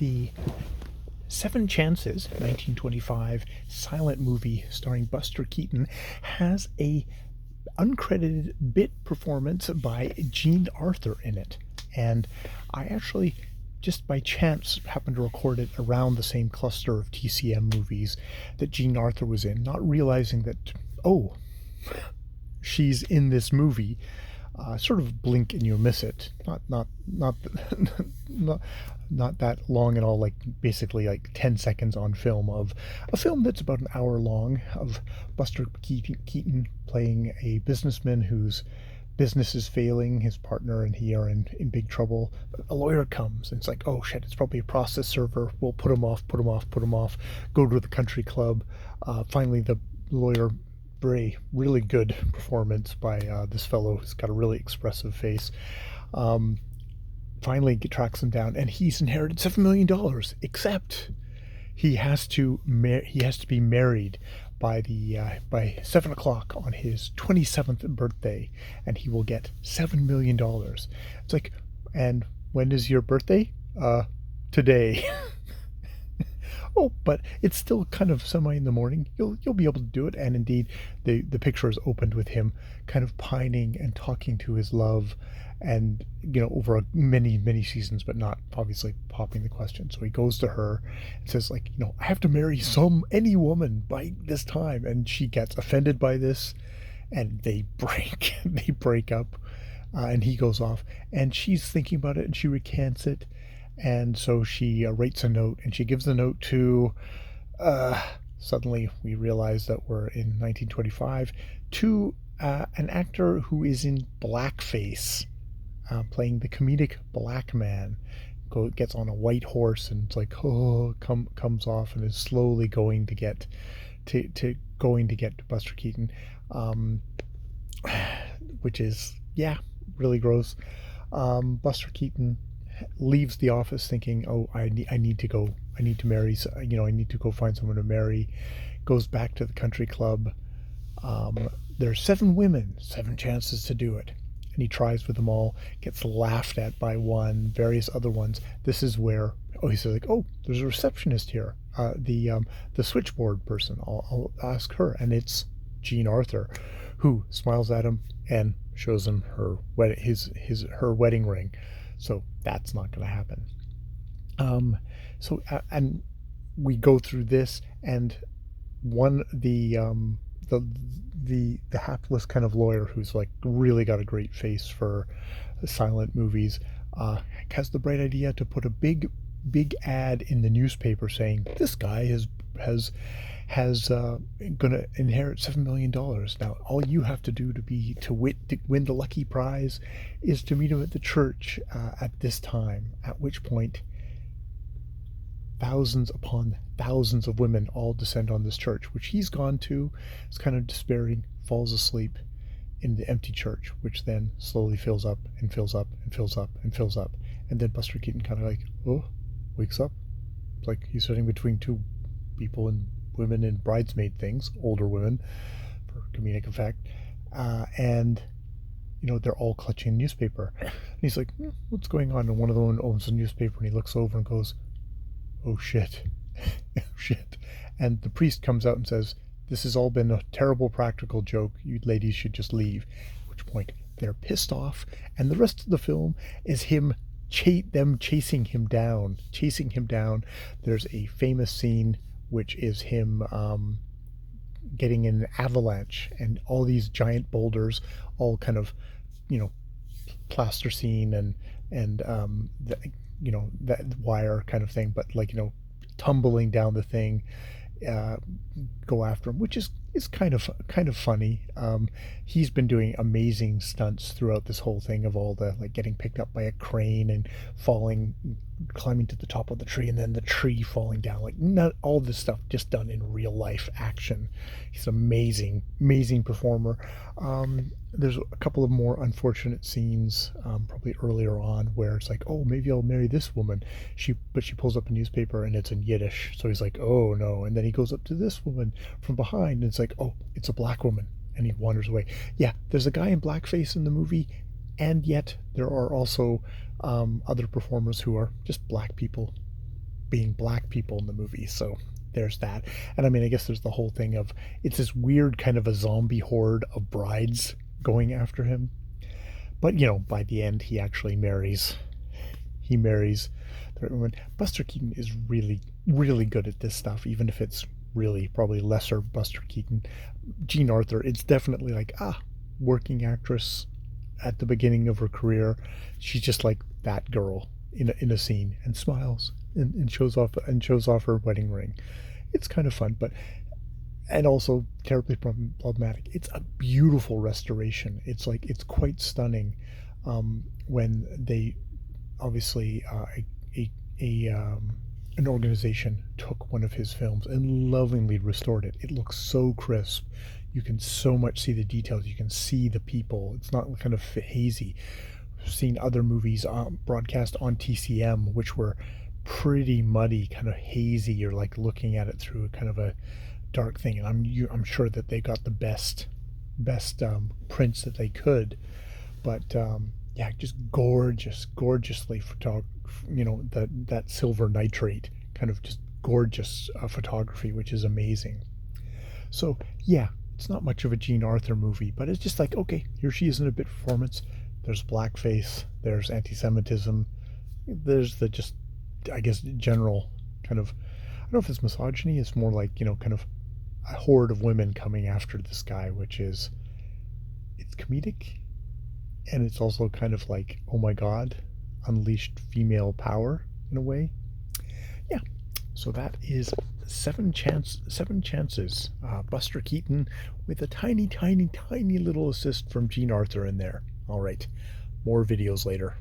The Seven Chances, 1925 silent movie starring Buster Keaton, has a uncredited bit performance by Jean Arthur in it. And I actually, just by chance, happened to record it around the same cluster of TCM movies that Jean Arthur was in, not realizing that, oh, she's in this movie. Sort of blink and you miss it. Not not that long at all. Like basically like 10 seconds on film of a film that's about an hour long of Buster Keaton playing a businessman whose business is failing. His partner and he are in big trouble. But a lawyer comes and it's like, oh shit, it's probably a process server. We'll put him off. Go to the country club. Finally, the lawyer, really good performance by this fellow who's got a really expressive face. Finally tracks him down, and he's inherited $7 million. Except he has to be married by 7 o'clock on his 27th birthday, and he will get $7 million. It's like, and when is your birthday? Today. Oh, but it's still kind of semi in the morning. You'll be able to do it. And indeed, the picture is opened with him kind of pining and talking to his love, and over many seasons, but not obviously popping the question. So he goes to her and says, like, I have to marry any woman by this time, and she gets offended by this, and they break up, and he goes off, and she's thinking about it, and she recants it. And so she writes a note, and she gives the note to, suddenly we realize that we're in 1925, to an actor who is in blackface, playing the comedic black man. Gets on a white horse, and it's like, comes off, and is slowly going to get to Buster Keaton, which is, really gross. Buster Keaton leaves the office thinking, oh, I need to marry, I need to go find someone to marry. Goes back to the country club. There's 7 women, 7 chances to do it, and he tries with them all, gets laughed at by one, various other ones. This is where, he says, like, oh, there's a receptionist here, the switchboard person, I'll ask her. And it's Jean Arthur, who smiles at him and shows him her wedding ring. So that's not going to happen. And we go through this, and the hapless kind of lawyer who's like really got a great face for silent movies, has the bright idea to put a big ad in the newspaper saying this guy has gonna inherit $7 million. Now all you have to do to win the lucky prize is to meet him at the church at this time, at which point thousands upon thousands of women all descend on this church, which he's gone to. Is kind of despairing, falls asleep in the empty church, which then slowly fills up and fills up and fills up and fills up. And then Buster Keaton kind of like, wakes up. It's like he's sitting between two people and women in bridesmaid things, older women, for comedic effect, and they're all clutching a newspaper, and he's like, what's going on? And one of them owns the newspaper, and he looks over and goes, oh shit. Oh shit. And the priest comes out and says, this has all been a terrible practical joke, you ladies should just leave. At which point they're pissed off, and the rest of the film is them chasing him down. There's a famous scene which is him getting in an avalanche, and all these giant boulders, all kind of, plasticine and that wire kind of thing, but tumbling down the thing, go after him, which is kind of funny. He's been doing amazing stunts throughout this whole thing, of all the getting picked up by a crane and climbing to the top of the tree, and then the tree falling down, not all this stuff just done in real life action. He's an amazing performer. There's a couple of more unfortunate scenes, probably earlier on, where it's like, oh, maybe I'll marry this woman. But she pulls up a newspaper and it's in Yiddish, so he's like, oh no. And then he goes up to this woman from behind, and it's like, oh, it's a black woman, and he wanders away. Yeah, there's a guy in blackface in the movie, and yet there are also other performers who are just black people being black people in the movie. So there's that. And I mean, I guess there's the whole thing of it's this weird kind of a zombie horde of brides going after him. But you know, by the end, he actually marries. He marries the right woman. Buster Keaton is really, really good at this stuff, even if it's really probably lesser Buster Keaton. Jean Arthur, it's definitely like working actress at the beginning of her career. She's just like that girl in a scene and smiles and shows off her wedding ring. It's kind of fun, but and also terribly problematic. It's a beautiful restoration. It's like it's quite stunning when they obviously an organization took one of his films and lovingly restored it. It looks so crisp. You can so much see the details. You can see the people. It's not kind of hazy. I've seen other movies broadcast on TCM, which were pretty muddy, kind of hazy. You're like looking at it through kind of a dark thing, and I'm sure that they got the best prints that they could, but yeah, just gorgeously you know, that silver nitrate kind of just gorgeous photography, which is amazing. So yeah, it's not much of a Jean Arthur movie, but it's just like, okay, here she is in a bit performance. There's blackface, there's anti-Semitism, there's the just, I guess, general kind of, I don't know if it's misogyny, it's more like, you know, kind of a horde of women coming after this guy, which is, it's comedic, and it's also kind of like, oh my god, unleashed female power in a way. Yeah, so that is Seven Chances. Buster Keaton with a tiny little assist from Jean Arthur in there. All right, more videos later.